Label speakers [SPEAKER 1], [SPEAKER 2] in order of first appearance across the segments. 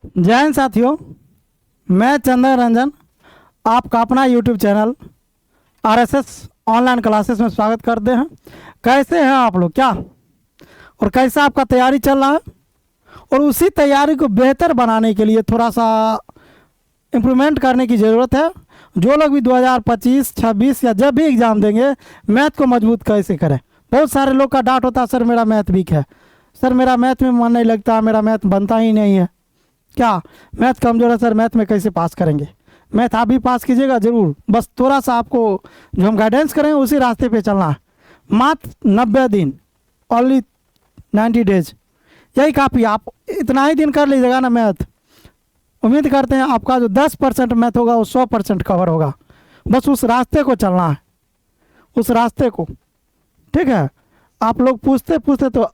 [SPEAKER 1] जय हिंद साथियों। मैं चंदन रंजन आपका अपना YouTube channel RSS online classes में स्वागत करते हैं। कैसे हैं आप लोग, क्या और कैसा आपका तैयारी चल रहा है? और उसी तैयारी को बेहतर बनाने के लिए थोड़ा सा इम्प्रूवमेंट करने की ज़रूरत है। जो लोग भी 2025, 26 या जब भी एग्ज़ाम देंगे, मैथ को मजबूत कैसे करें। बहुत सारे लोग का डाउट होता है, सर मेरा मैथ वीक है, सर मेरा मैथ में मन नहीं लगता, मेरा मैथ बनता ही नहीं है, क्या मैथ कमज़ोर है सर, मैथ में कैसे पास करेंगे। मैथ आप भी पास कीजिएगा ज़रूर, बस थोड़ा सा आपको जो हम गाइडेंस करेंगे उसी रास्ते पे चलना है। मात्र 90 दिन, ओनली 90 डेज, यही काफ़ी। आप इतना ही दिन कर लीजिएगा ना मैथ, उम्मीद करते हैं आपका जो 10% मैथ होगा वो 100% कवर होगा। बस उस रास्ते को चलना है, उस रास्ते को। ठीक है, आप लोग पूछते पूछते तो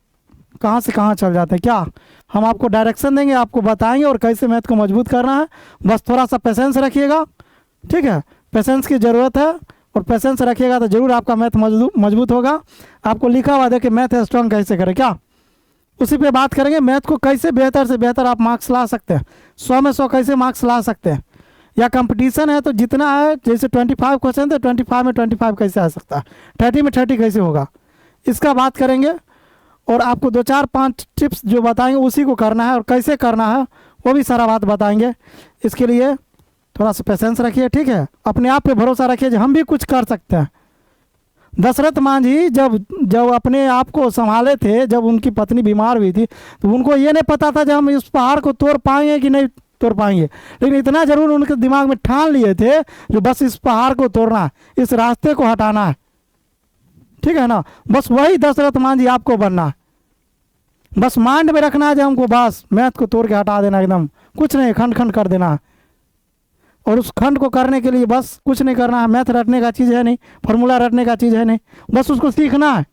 [SPEAKER 1] कहाँ से कहाँ चल जाते हैं। क्या हम आपको डायरेक्शन देंगे, आपको बताएंगे और कैसे मैथ को मजबूत करना है। बस थोड़ा सा पेशेंस रखिएगा, ठीक है, पेशेंस की ज़रूरत है। और पेशेंस रखिएगा तो ज़रूर आपका मैथ मजबूत होगा। आपको लिखा हुआ देखिए, मैथ स्ट्रॉन्ग कैसे करें, क्या उसी पे बात करेंगे। मैथ को कैसे बेहतर से बेहतर आप मार्क्स ला सकते हैं, 100 में 100 कैसे मार्क्स ला सकते हैं। या कंपटीशन है तो जितना है, जैसे 25 क्वेश्चन थे, 25 में 25 कैसे आ सकता है, 30 में 30 कैसे होगा, इसका बात करेंगे। और आपको 2-4-5 टिप्स जो बताएंगे उसी को करना है, और कैसे करना है वो भी सारा बात बताएंगे। इसके लिए थोड़ा सा पेशेंस रखिए, ठीक है, अपने आप पे भरोसा रखिए कि हम भी कुछ कर सकते हैं। दशरथ मांझी जब जब अपने आप को संभाले थे, जब उनकी पत्नी बीमार हुई थी, तो उनको ये नहीं पता था जब हम इस पहाड़ को तोड़ पाएंगे कि नहीं तोड़ पाएंगे, लेकिन इतना जरूर उनके दिमाग में ठान लिए थे जो बस इस पहाड़ को तोड़ना है, इस रास्ते को हटाना है। ठीक है ना, बस वही दशरथ मांझी आपको बनना है। बस माइंड में रखना है जो हमको बस मैथ को तोड़ के हटा देना, एकदम कुछ नहीं, खंड खंड कर देना है। और उस खंड को करने के लिए बस कुछ नहीं करना है। मैथ रटने का चीज़ है नहीं, फार्मूला रटने का चीज़ है नहीं, बस उसको सीखना है।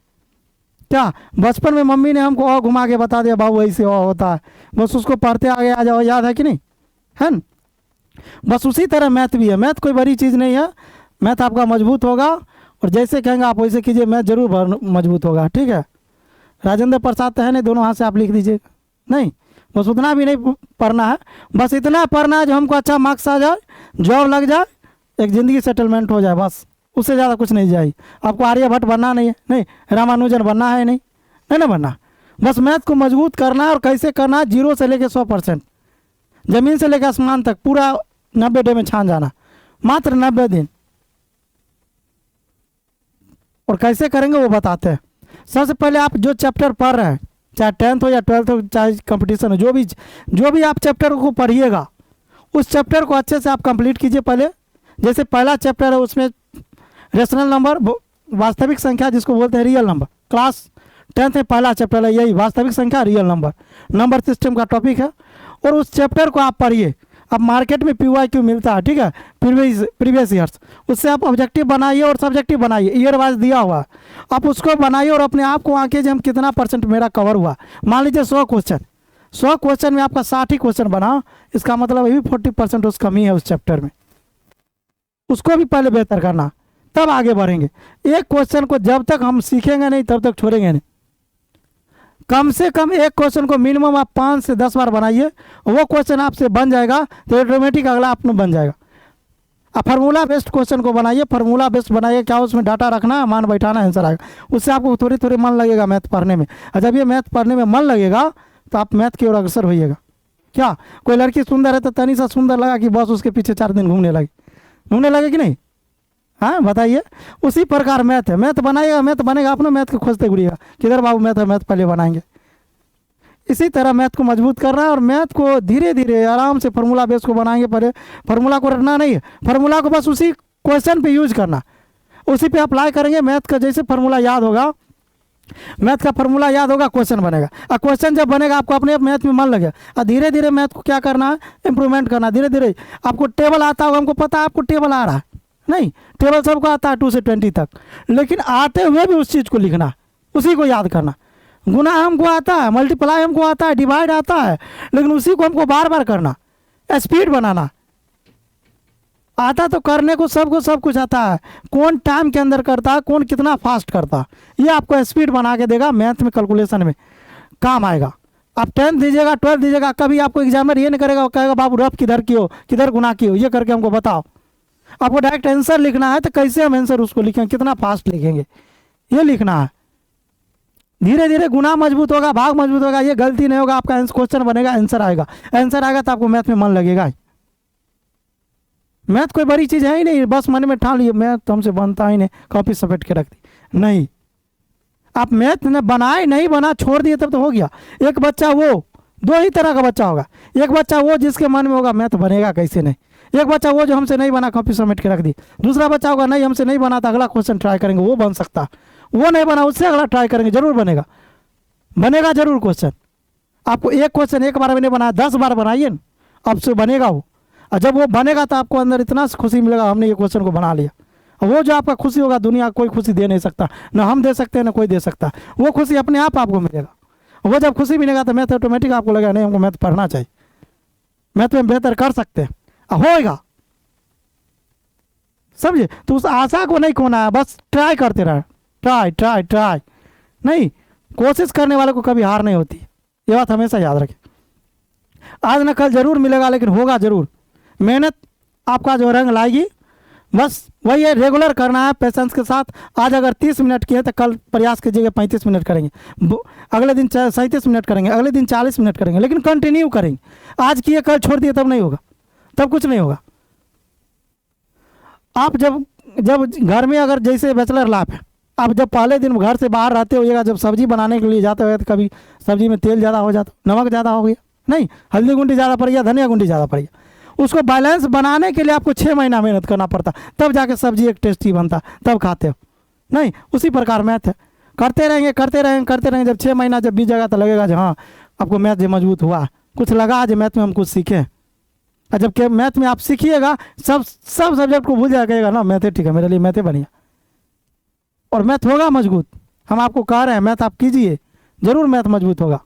[SPEAKER 1] क्या बचपन में मम्मी ने हमको और घुमा के बता दिया, बाबू ऐसे और होता है, बस उसको पढ़ते आगे आ जाओ, याद है कि नहीं, है न? बस उसी तरह मैथ भी है। मैथ कोई बड़ी चीज़ नहीं है, मैथ आपका मजबूत होगा। और जैसे कहेंगे आप वैसे कीजिए, मैथ जरूर मजबूत होगा। ठीक है, राजेंद्र प्रसाद तो है नहीं, दोनों हाथ से आप लिख दीजिए। नहीं, बस उतना भी नहीं पढ़ना है, बस इतना पढ़ना है जो हमको अच्छा मार्क्स आ जाए, जॉब लग जाए, एक ज़िंदगी सेटलमेंट हो जाए, बस उससे ज़्यादा कुछ नहीं चाहिए। आपको आर्यभट्ट बनना नहीं है, नहीं रामानुजन बनना है, नहीं नहीं ना बनना। बस मैथ को मजबूत करना है। और कैसे करना है, 0 से लेकर 100%, ज़मीन से लेकर आसमान तक पूरा 90 डे में छान जाना, मात्र 90 दिन। और कैसे करेंगे वो बताते हैं। सबसे पहले आप जो चैप्टर पढ़ रहे हैं, चाहे 10th हो या 12th हो, चाहे कंपटीशन हो, जो भी आप चैप्टर को पढ़िएगा, उस चैप्टर को अच्छे से आप कंप्लीट कीजिए। पहले जैसे पहला चैप्टर है, उसमें रेशनल नंबर, वास्तविक संख्या जिसको बोलते हैं रियल नंबर, क्लास 10th में पहला चैप्टर है यही, वास्तविक संख्या रियल नंबर, नंबर सिस्टम का टॉपिक है। और उस चैप्टर को आप पढ़िए। अब मार्केट में PYQ मिलता है, ठीक है, प्रीवियस ईयर्स, उससे आप ऑब्जेक्टिव बनाइए और सब्जेक्टिव बनाइए, ईयर वाइज दिया हुआ, आप उसको बनाइए और अपने आप को आंके हम कितना % मेरा कवर हुआ। मान लीजिए 100 क्वेश्चन में आपका 60 ही क्वेश्चन बना, इसका मतलब अभी 40% उस कमी है उस चैप्टर में, उसको भी पहले बेहतर करना, तब आगे बढ़ेंगे। एक क्वेश्चन को जब तक हम सीखेंगे नहीं तब तक छोड़ेंगे नहीं। कम से कम एक क्वेश्चन को मिनिमम आप 5 से 10 बार बनाइए, वो क्वेश्चन आपसे बन जाएगा तो ऑटोमेटिक अगला आप बन जाएगा। आप फार्मूला बेस्ड क्वेश्चन को बनाइए, फार्मूला बेस्ड बनाइए, क्या उसमें डाटा रखना है, मान बैठाना, आंसर आएगा। उससे आपको थोड़ी थोड़ी मन लगेगा मैथ पढ़ने में, और जब ये मैथ पढ़ने में मन लगेगा तो आप मैथ की ओर अग्रसर होइएगा। क्या कोई लड़की सुंदर है तो तनी सा सुंदर लगा कि बस उसके पीछे 4 दिन घूमने लगे कि नहीं? हाँ बताइए। उसी प्रकार मैथ है, मैथ बनाइएगा, मैथ बनेगा, अपना मैथ को खोजते घूरिएगा, किधर बाबू मैथ है, मैथ पहले बनाएंगे। इसी तरह मैथ को मजबूत करना है। और मैथ को धीरे धीरे आराम से फार्मूला बेस को बनाएंगे। पहले फार्मूला को रटना नहीं है, फार्मूला को बस उसी क्वेश्चन पे यूज करना, उसी पे अप्लाई करेंगे। मैथ का जैसे फार्मूला याद होगा, मैथ का फार्मूला याद होगा, क्वेश्चन बनेगा, और क्वेश्चन जब बनेगा आपको अपने मैथ में मन लगेगा। और धीरे धीरे मैथ को क्या करना है, इंप्रूवमेंट करना। धीरे धीरे आपको टेबल आता होगा, हमको पता है आपको टेबल आ रहा है, नहीं टेबल सबको आता है 2 से 20 तक, लेकिन आते हुए भी उस चीज़ को लिखना, उसी को याद करना। गुना हमको आता है, मल्टीप्लाई हमको आता है, डिवाइड आता है, लेकिन उसी को हमको बार बार करना, स्पीड बनाना। आता तो करने को सब कुछ आता है, कौन टाइम के अंदर करता है, कौन कितना फास्ट करता है, ये आपको स्पीड बना के देगा। मैथ में कैलकुलेशन में काम आएगा। आप 10th दीजिएगा, 12th दीजिएगा, कभी आपको एग्जामिनर ये नहीं करेगा, वो कहेगा बाबू रफ किधर की हो, किधर गुना की हो, ये करके हमको बताओ। आपको डायरेक्ट आंसर लिखना है तो कैसे हम आंसर उसको लिखेंगे, कितना फास्ट लिखेंगे, ये लिखना है। धीरे धीरे गुना मजबूत होगा, भाग मजबूत होगा, ये गलती नहीं होगा, आपका क्वेश्चन बनेगा, आंसर आएगा। आंसर आएगा तो आपको मैथ में मन लगेगा। मैथ कोई बड़ी चीज़ है ही नहीं, बस मन में ठान लिए मैथ तो हमसे बनता ही नहीं, कॉपी सपेट के रख दी, नहीं। आप मैथ ने बनाए नहीं बना छोड़ दिए तब तो हो गया। एक बच्चा वो, दो ही तरह का बच्चा होगा, एक बच्चा वो जिसके मन में होगा मैथ बनेगा कैसे नहीं, एक बच्चा वो जो हमसे नहीं बना कॉपी समेट के रख दी। दूसरा बच्चा होगा नहीं हमसे नहीं बना तो अगला क्वेश्चन ट्राई करेंगे, वो बन सकता, वो नहीं बना उससे अगला ट्राई करेंगे, जरूर बनेगा, बनेगा जरूर क्वेश्चन। आपको एक क्वेश्चन एक बार में नहीं बनाया, 10 बार बनाइए ना, अब से बनेगा वो। और जब वो बनेगा तो आपको अंदर इतना खुशी मिलेगा हमने ये क्वेश्चन को बना लिया। और वो जो आपका खुशी होगा दुनिया कोई खुशी दे नहीं सकता, ना हम दे सकते हैं ना कोई दे सकता, वो खुशी अपने आप आपको मिलेगा। वो जब खुशी मिलेगा तो मैथ ऑटोमेटिक आपको लगेगा नहीं हमको मैथ पढ़ना चाहिए, मैथ में बेहतर कर सकते हैं, होएगा। समझे? तो उस आशा को नहीं खोना है, बस ट्राई करते रहे, ट्राई ट्राई ट्राई, नहीं कोशिश करने वाले को कभी हार नहीं होती, ये बात हमेशा याद रखें। आज न कल जरूर मिलेगा लेकिन होगा जरूर, मेहनत आपका जो रंग लाएगी, बस वही है, रेगुलर करना है पेशेंस के साथ। आज अगर 30 मिनट किए तो कल प्रयास कीजिएगा 35 मिनट करेंगे, अगले दिन 37 मिनट करेंगे, अगले दिन 40 मिनट करेंगे, लेकिन कंटिन्यू करेंगे। आज किए कल छोड़ दिए तब नहीं होगा, तब कुछ नहीं होगा। आप जब जब घर में अगर जैसे बैचलर लाइफ है, आप जब पहले दिन घर से बाहर रहते होइएगा, जब सब्जी बनाने के लिए जाते हुए तो कभी सब्जी में तेल ज़्यादा हो जाता, नमक ज़्यादा हो गया, नहीं हल्दी गुंडी ज़्यादा पड़ गया, धनिया गुंडी ज़्यादा पड़ गया, उसको बैलेंस बनाने के लिए आपको 6 महीना मेहनत करना पड़ता, तब जाके सब्जी एक टेस्टी बनता, तब खाते हो। नहीं उसी प्रकार मैथ है, करते रहेंगे करते रहेंगे करते रहेंगे, जब 6 महीना जब बीत जाएगा तो लगेगा जो हाँ आपको मैथ जो मजबूत हुआ, कुछ लगा आज मैथ में हम कुछ सीखें। और जब मैथ में आप सीखिएगा सब सब्जेक्ट को भूल जाएगा ना, मैथ ठीक है मेरे लिए, मैथ बढ़िया, और मैथ होगा मजबूत। हम आपको कह रहे हैं मैथ आप कीजिए, जरूर मैथ मजबूत होगा।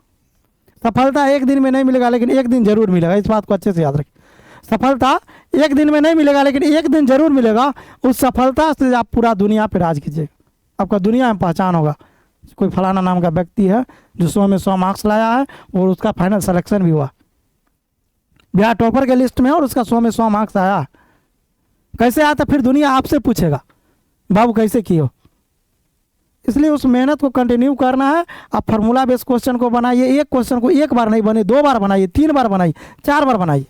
[SPEAKER 1] सफलता एक दिन में नहीं मिलेगा लेकिन एक दिन जरूर मिलेगा, इस बात को अच्छे से याद रखिए। सफलता एक दिन में नहीं मिलेगा लेकिन एक दिन जरूर मिलेगा, उस सफलता से आप पूरा दुनिया पे राज कीजिएगा, आपका दुनिया में पहचान होगा। कोई फलाना नाम का व्यक्ति है जो 100 में 100 मार्क्स लाया है और उसका फाइनल सिलेक्शन भी हुआ, बिहार टॉपर के लिस्ट में और उसका 100 में 100 मार्क्स आया, कैसे आया? तो फिर दुनिया आपसे पूछेगा बाबू कैसे किए हो। इसलिए उस मेहनत को कंटिन्यू करना है। आप फार्मूला बेस्ड क्वेश्चन को बनाइए, एक क्वेश्चन को एक बार नहीं बने 2 बार बनाइए, 3 बार बनाइए, 4 बार बनाइए,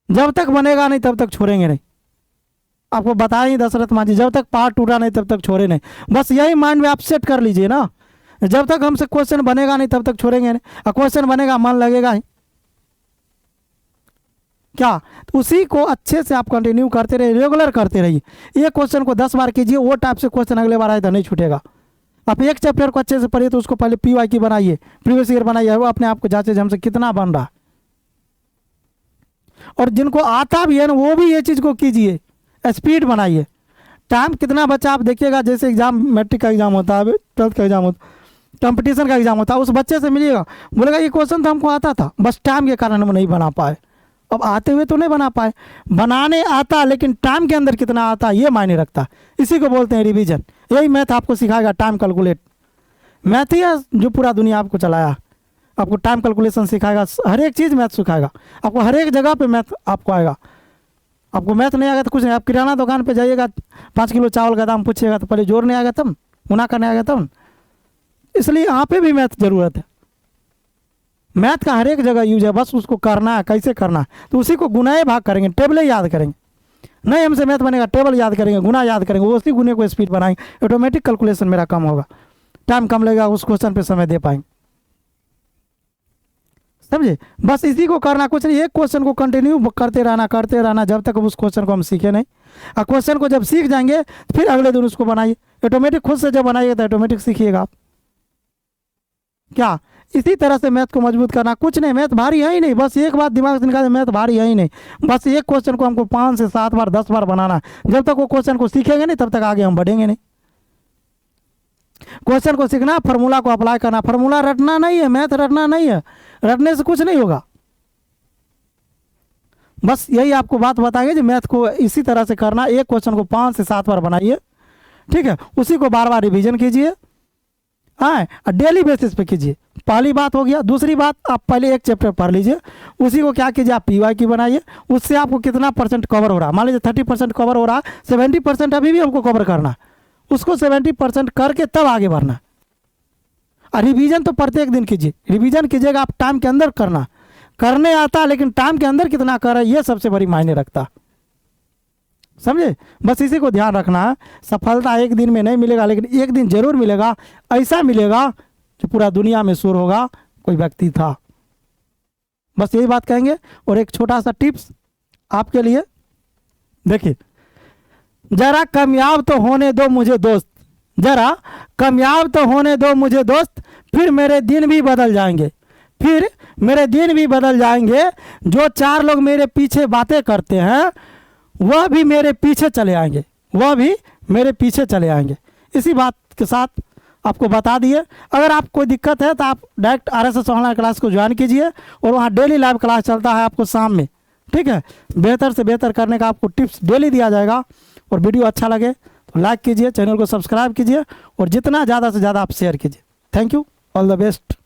[SPEAKER 1] जब तक बनेगा नहीं तब तक छोड़ेंगे नहीं। आपको बताएं दशरथ मांझी, जब तक पहाड़ टूटा नहीं तब तक छोड़े नहीं, बस यही माइंड में आप सेट कर लीजिए ना, जब तक हमसे क्वेश्चन बनेगा नहीं तब तक छोड़ेंगे नहीं, और क्वेश्चन बनेगा मन लगेगा ही क्या, तो उसी को अच्छे से आप कंटिन्यू करते रहिए, रेगुलर करते रहिए। एक क्वेश्चन को 10 बार कीजिए, वो टाइप से क्वेश्चन अगले बार आए तो नहीं छूटेगा। आप एक चैप्टर को अच्छे से पढ़िए तो उसको पहले PYQ बनाइए, प्रीवियस ईयर बनाइए, वो अपने आप को जांचे हमसे कितना बन रहा। और जिनको आता भी है ना वो भी ये चीज़ को कीजिए, स्पीड बनाइए। टाइम कितना बचा आप देखिएगा, जैसे एग्जाम मैट्रिक का एग्जाम होता है, 12th का एग्जाम होता है, कंपटीशन का एग्जाम होता है, उस बच्चे से मिलिएगा बोलेगा ये क्वेश्चन तो हमको आता था, बस टाइम के कारण हम नहीं बना पाए। अब आते हुए तो नहीं बना पाए, बनाने आता लेकिन टाइम के अंदर कितना आता ये मायने रखता है, इसी को बोलते हैं रिवीजन। यही मैथ आपको सिखाएगा, टाइम कैलकुलेट। मैथ ही है जो पूरा दुनिया आपको चलाया, आपको टाइम कैलकुलेशन सिखाएगा, हर एक चीज़ मैथ सिखाएगा आपको, हर एक जगह पे मैथ आपको आएगा। आपको मैथ नहीं आएगा तो कुछ नहीं, आप किराना दुकान पे जाइएगा 5 किलो चावल का दाम पूछिएगा तो पहले जोड़ने आएगा तब, गुना करने आएगा तब। इसलिए यहाँ पे भी मैथ ज़रूरत है, मैथ का हर एक जगह यूज है, बस उसको करना है, कैसे करना है तो उसी को गुनाए भाग करेंगे, टेबलें याद करेंगे, नहीं हमसे मैथ बनेगा, टेबल याद करेंगे, गुना याद करेंगे, उसी गुने को स्पीड बनाएंगे, ऑटोमेटिक कैलकुलेशन मेरा कम होगा, टाइम कम लगेगा, उस क्वेश्चन पे समय दे पाएंगे। समझे? बस इसी को करना, कुछ नहीं, एक क्वेश्चन को कंटिन्यू करते रहना जब तक उस क्वेश्चन को हम सीखे नहीं। और क्वेश्चन को जब सीख जाएंगे तो फिर अगले दिन उसको बनाइए, ऑटोमेटिक खुद से जब बनाइए तो ऑटोमेटिक सीखिएगा आप। क्या इसी तरह से मैथ को मजबूत करना, कुछ नहीं, मैथ भारी है ही नहीं, बस एक बात दिमाग से निकाल, मैथ भारी है ही नहीं, बस एक क्वेश्चन को हमको 5 से 7 बार 10 बार बनाना है। जब तक वो क्वेश्चन को सीखेंगे नहीं तब तक आगे हम बढ़ेंगे नहीं। क्वेश्चन को सीखना, फार्मूला को अप्लाई करना, फार्मूला रटना नहीं है, मैथ रटना नहीं है, रटने से कुछ नहीं होगा। बस यही आपको बात बताएंगे जो मैथ को इसी तरह से करना, एक क्वेश्चन को 5 से 7 बार बनाइए, ठीक है, उसी को बार बार रिवीजन कीजिए, हाँ, डेली बेसिस पे कीजिए। पहली बात हो गया। दूसरी बात, आप पहले एक चैप्टर पढ़ लीजिए, उसी को क्या कीजिए, आप पीवाई की बनाइए। उससे आपको कितना परसेंट कवर हो रहा है, मान लीजिए 30% कवर हो रहा है, 70% अभी भी हमको कवर करना है, उसको 70% करके तब आगे बढ़ना। और रिवीजन तो प्रत्येक दिन कीजिए। रिवीजन कीजिएगा आप टाइम के अंदर करना, करने आता है, लेकिन टाइम के अंदर कितना कर रहा है ये सबसे बड़ी मायने रखता, समझे। बस इसी को ध्यान रखना है। सफलता एक दिन में नहीं मिलेगा, लेकिन एक दिन जरूर मिलेगा, ऐसा मिलेगा कि पूरा दुनिया में शोर होगा कोई व्यक्ति था। बस यही बात कहेंगे। और एक छोटा सा टिप्स आपके लिए, देखिए, जरा कामयाब तो होने दो मुझे दोस्त, जरा कामयाब तो होने दो मुझे दोस्त, फिर मेरे दिन भी बदल जाएंगे, फिर मेरे दिन भी बदल जाएंगे। जो 4 लोग मेरे पीछे बातें करते हैं वह भी मेरे पीछे चले आएंगे, वह भी मेरे पीछे चले आएंगे। इसी बात के साथ आपको बता दिए। अगर आप कोई दिक्कत है तो आप डायरेक्ट RSS ऑनलाइन क्लास को ज्वाइन कीजिए, और वहाँ डेली लाइव क्लास चलता है आपको शाम में, ठीक है। बेहतर से बेहतर करने का आपको टिप्स डेली दिया जाएगा। और वीडियो अच्छा लगे तो लाइक कीजिए, चैनल को सब्सक्राइब कीजिए, और जितना ज़्यादा से ज़्यादा आप शेयर कीजिए। Thank you, all the best.